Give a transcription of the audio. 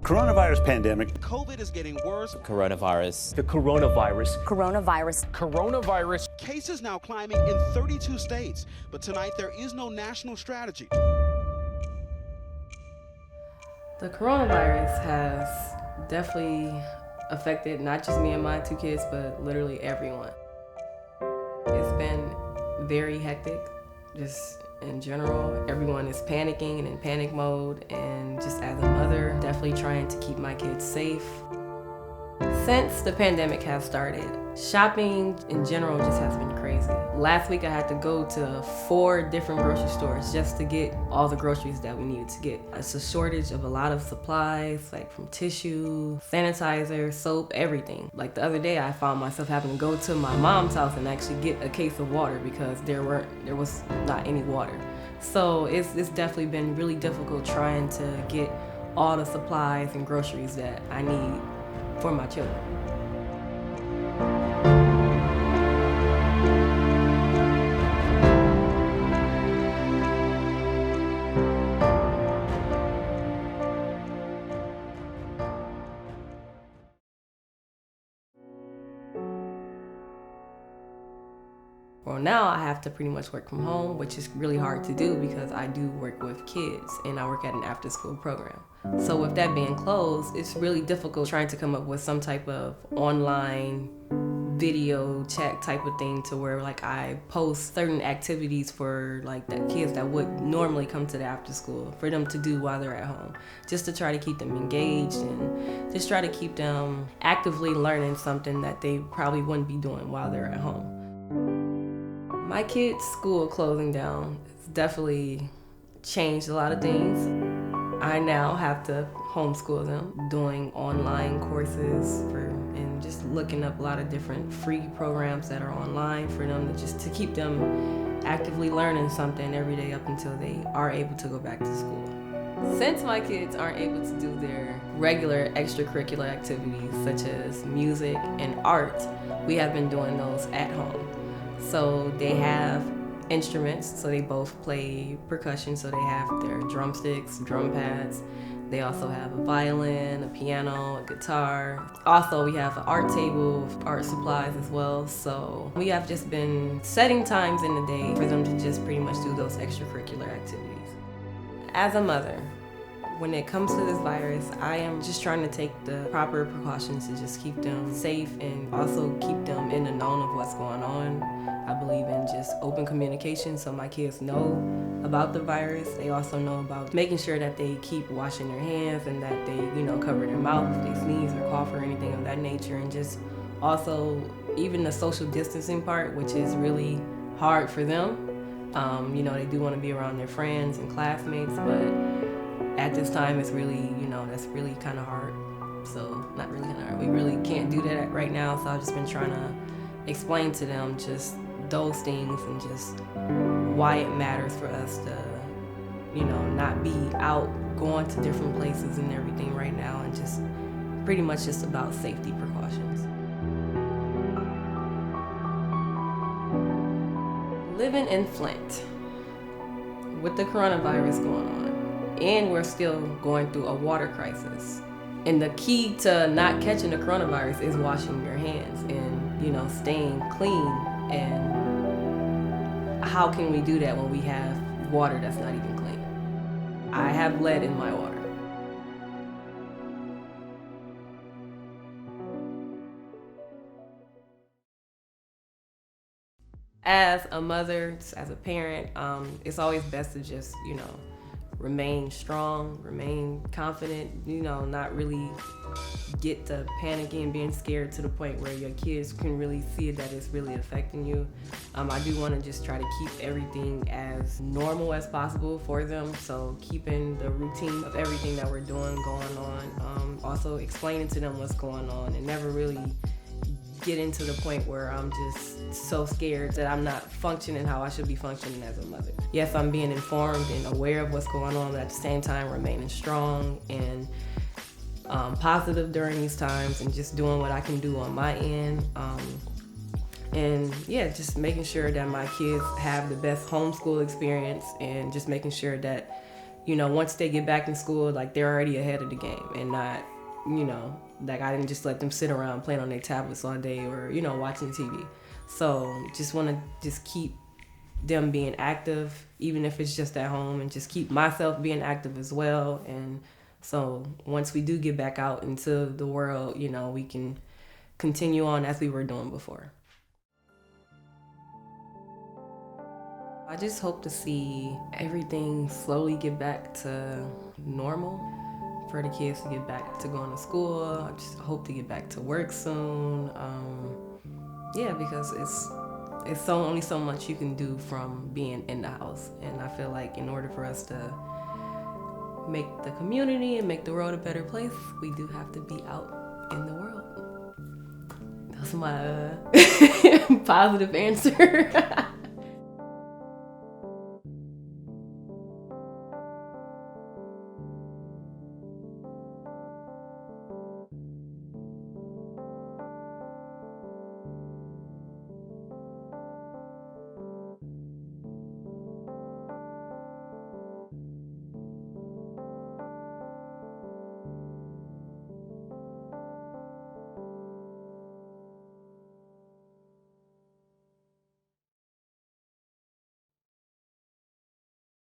Coronavirus pandemic. COVID is getting worse. Coronavirus. The coronavirus. Coronavirus. Coronavirus. Cases now climbing in 32 states. But tonight there is no national strategy. The coronavirus has definitely affected not just me and my two kids, but literally everyone. It's been very hectic, just in general. Everyone is panicking and in panic mode, and just as a mother, definitely trying to keep my kids safe. Since the pandemic has started, shopping in general just has been crazy. Last week I had to go to 4 different grocery stores just to get all the groceries that we needed to get. It's a shortage of a lot of supplies, like from tissue, sanitizer, soap, everything. Like the other day I found myself having to go to my mom's house and actually get a case of water because there was not any water. So it's definitely been really difficult trying to get all the supplies and groceries that I need for my children. Well, now I have to pretty much work from home, which is really hard to do because I do work with kids and I work at an after-school program. So with that being closed, it's really difficult trying to come up with some type of online video chat type of thing to where like I post certain activities for like the kids that would normally come to the after school for them to do while they're at home, just to try to keep them engaged and just try to keep them actively learning something that they probably wouldn't be doing while they're at home. My kids' school closing down has definitely changed a lot of things. I now have to homeschool them, doing online courses and just looking up a lot of different free programs that are online for them to keep them actively learning something every day up until they are able to go back to school. Since my kids aren't able to do their regular extracurricular activities such as music and art, we have been doing those at home. So they have instruments, so they both play percussion, so they have their drumsticks, drum pads. They also have a violin, a piano, a guitar. Also, we have an art table, art supplies as well. So we have just been setting times in the day for them to just pretty much do those extracurricular activities. As a mother, when it comes to this virus, I am just trying to take the proper precautions to just keep them safe and also keep them in the known of what's going on. I believe in just open communication so my kids know about the virus. They also know about making sure that they keep washing their hands and that they, cover their mouth if they sneeze or cough or anything of that nature. And just also even the social distancing part, which is really hard for them. They do want to be around their friends and classmates, but at this time, it's really, that's really kind of hard. So, not really kind of hard. We really can't do that right now, so I've just been trying to explain to them just those things and just why it matters for us to, not be out going to different places and everything right now, and just pretty much just about safety precautions. Living in Flint with the coronavirus going on. And we're still going through a water crisis. And the key to not catching the coronavirus is washing your hands and, staying clean. And how can we do that when we have water that's not even clean? I have lead in my water. As a mother, as a parent, it's always best to just, remain strong, remain confident, not really get to panicking and being scared to the point where your kids can really see that it's really affecting you. I do want to just try to keep everything as normal as possible for them, so keeping the routine of everything that we're doing going on, also explaining to them what's going on and never really getting to the point where I'm just so scared that I'm not functioning how I should be functioning as a mother. Yes, I'm being informed and aware of what's going on, but at the same time remaining strong and positive during these times and just doing what I can do on my end. And yeah, just making sure that my kids have the best homeschool experience and just making sure that, once they get back in school, like they're already ahead of the game and not, like I didn't just let them sit around playing on their tablets all day or, watching TV. So just want to just keep them being active, even if it's just at home, and just keep myself being active as well. And so once we do get back out into the world, we can continue on as we were doing before. I just hope to see everything slowly get back to normal, for the kids to get back to going to school. I just hope to get back to work soon. Because it's only so much you can do from being in the house. And I feel like in order for us to make the community and make the world a better place, we do have to be out in the world. That's my positive answer.